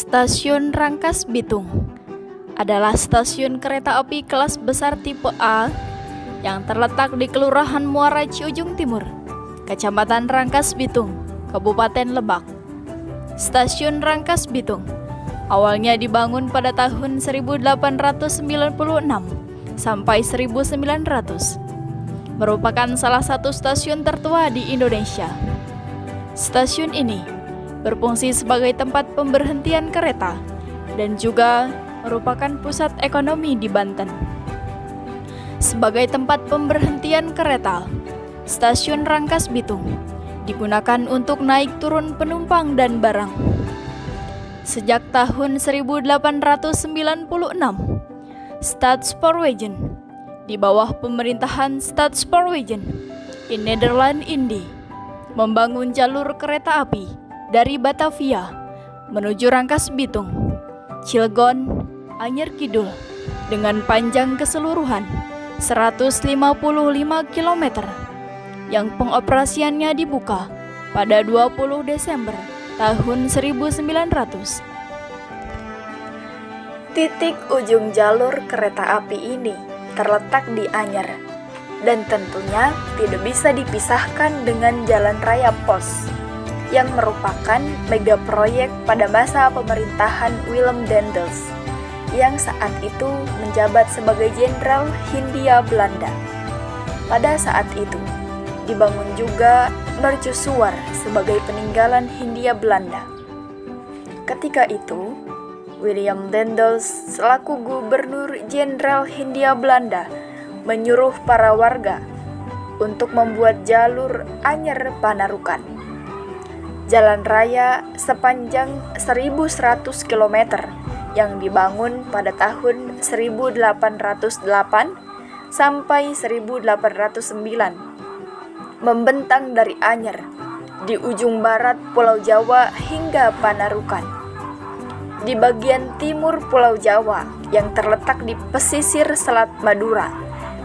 Stasiun Rangkas Bitung adalah stasiun kereta api kelas besar tipe A yang terletak di Kelurahan Muara Ciujung Timur, Kecamatan Rangkas Bitung, Kabupaten Lebak. Stasiun Rangkas Bitung awalnya dibangun pada tahun 1896 sampai 1900, merupakan salah satu stasiun tertua di Indonesia. Stasiun ini berfungsi sebagai tempat pemberhentian kereta dan juga merupakan pusat ekonomi di Banten. Sebagai tempat pemberhentian kereta, Stasiun Rangkas Bitung digunakan untuk naik turun penumpang dan barang. Sejak tahun 1896, Staatspoorwegen di bawah pemerintahan Staatspoorwegen in Nederland-Indië membangun jalur kereta api dari Batavia menuju Rangkas Bitung, Cilegon, Anyer Kidul dengan panjang keseluruhan 155 km yang pengoperasiannya dibuka pada 20 Desember tahun 1900. Titik ujung jalur kereta api ini terletak di Anyer dan tentunya tidak bisa dipisahkan dengan Jalan Raya Pos yang merupakan mega proyek pada masa pemerintahan Willem Daendels yang saat itu menjabat sebagai Jenderal Hindia Belanda. Pada saat itu, dibangun juga mercusuar sebagai peninggalan Hindia Belanda. Ketika itu, Willem Daendels selaku Gubernur Jenderal Hindia Belanda menyuruh para warga untuk membuat jalur Anyer Panarukan. Jalan raya sepanjang 1.100 km yang dibangun pada tahun 1808 sampai 1809 membentang dari Anyer di ujung barat Pulau Jawa hingga Panarukan. Di bagian timur Pulau Jawa yang terletak di pesisir Selat Madura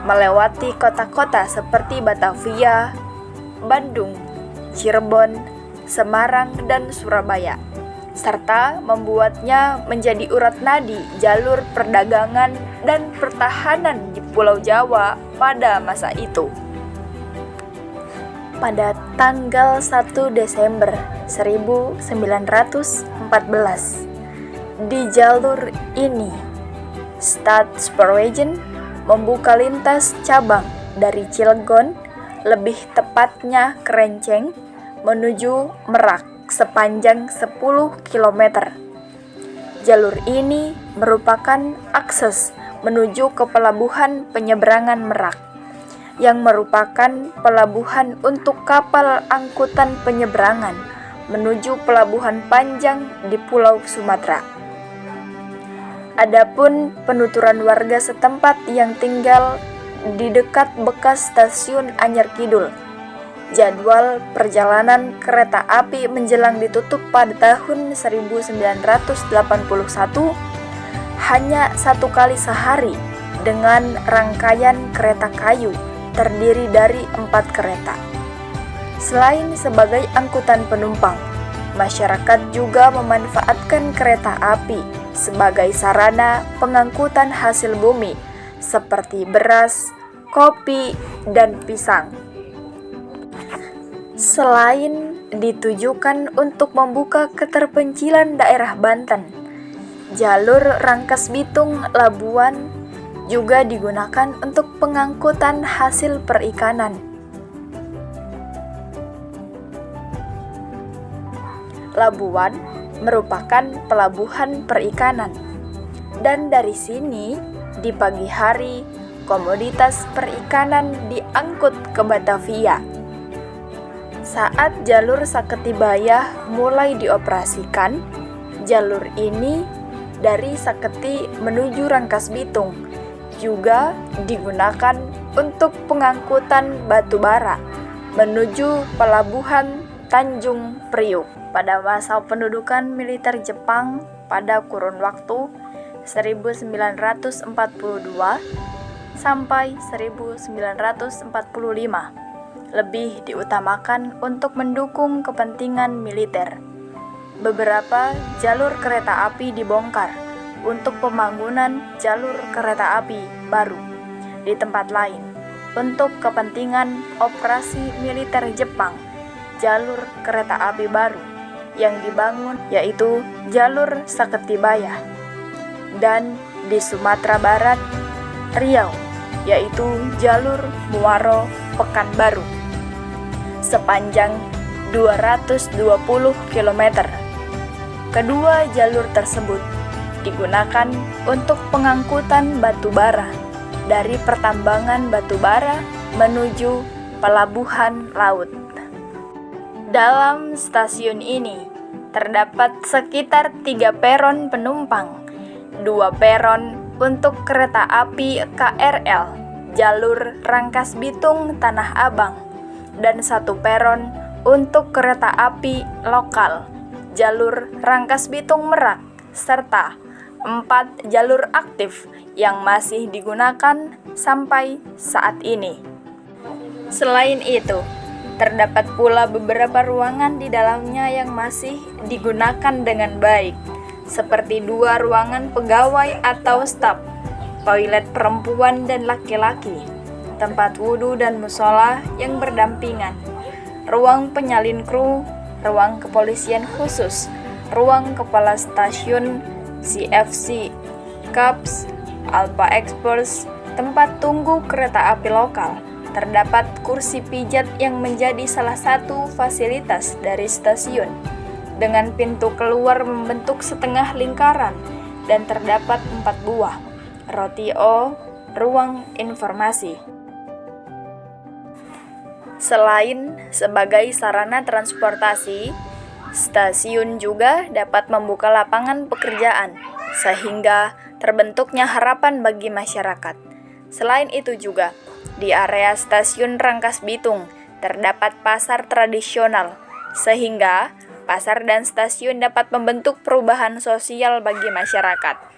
melewati kota-kota seperti Batavia, Bandung, Cirebon, Semarang, dan Surabaya, serta membuatnya menjadi urat nadi jalur perdagangan dan pertahanan di Pulau Jawa pada masa itu. Pada tanggal 1 Desember 1914, di jalur ini, Staatspoorwegen membuka lintas cabang dari Cilegon, lebih tepatnya Kerenceng, menuju Merak sepanjang 10 km. Jalur ini merupakan akses menuju ke pelabuhan penyeberangan Merak, yang merupakan pelabuhan untuk kapal angkutan penyeberangan menuju pelabuhan Panjang di Pulau Sumatera. Adapun penuturan warga setempat yang tinggal di dekat bekas stasiun Anyer Kidul, jadwal perjalanan kereta api menjelang ditutup pada tahun 1981 hanya satu kali sehari dengan rangkaian kereta kayu terdiri dari 4 kereta. Selain sebagai angkutan penumpang, masyarakat juga memanfaatkan kereta api sebagai sarana pengangkutan hasil bumi seperti beras, kopi, dan pisang. Selain ditujukan untuk membuka keterpencilan daerah Banten, jalur Rangkas Bitung Labuan juga digunakan untuk pengangkutan hasil perikanan. Labuan merupakan pelabuhan perikanan, dan dari sini di pagi hari komoditas perikanan diangkut ke Batavia. Saat jalur Saketi-Bayah mulai dioperasikan, jalur ini dari Saketi menuju Rangkas Bitung juga digunakan untuk pengangkutan batu bara menuju pelabuhan Tanjung Priuk. Pada masa pendudukan militer Jepang pada kurun waktu 1942 sampai 1945, lebih diutamakan untuk mendukung kepentingan militer. beberapa jalur kereta api dibongkar untuk pembangunan jalur kereta api baru di tempat lain untuk kepentingan operasi militer Jepang. Jalur kereta api baru yang dibangun yaitu jalur Saketibaya, dan di Sumatera Barat, Riau, yaitu jalur Muaro Pekanbaru sepanjang 220 km. Kedua jalur tersebut digunakan untuk pengangkutan batu bara dari pertambangan batu bara menuju pelabuhan laut. Dalam stasiun ini terdapat sekitar 3 peron penumpang, 2 peron untuk kereta api KRL jalur Rangkas Bitung Tanah Abang, dan 1 peron untuk kereta api lokal jalur Rangkas Bitung Merak, serta 4 jalur aktif yang masih digunakan sampai saat ini. Selain itu, terdapat pula beberapa ruangan di dalamnya yang masih digunakan dengan baik, seperti 2 ruangan pegawai atau staf, toilet perempuan dan laki-laki, tempat wudhu dan musola yang berdampingan, ruang penyalin kru, ruang kepolisian khusus, ruang kepala stasiun CFC, CAPS, Alpha Express, tempat tunggu kereta api lokal. Terdapat kursi pijat yang menjadi salah satu fasilitas dari stasiun, dengan pintu keluar membentuk setengah lingkaran, dan terdapat 4 buah rotio ruang informasi. Selain sebagai sarana transportasi, stasiun juga dapat membuka lapangan pekerjaan, sehingga terbentuknya harapan bagi masyarakat. Selain itu juga, di area stasiun Rangkas Bitung terdapat pasar tradisional, sehingga pasar dan stasiun dapat membentuk perubahan sosial bagi masyarakat.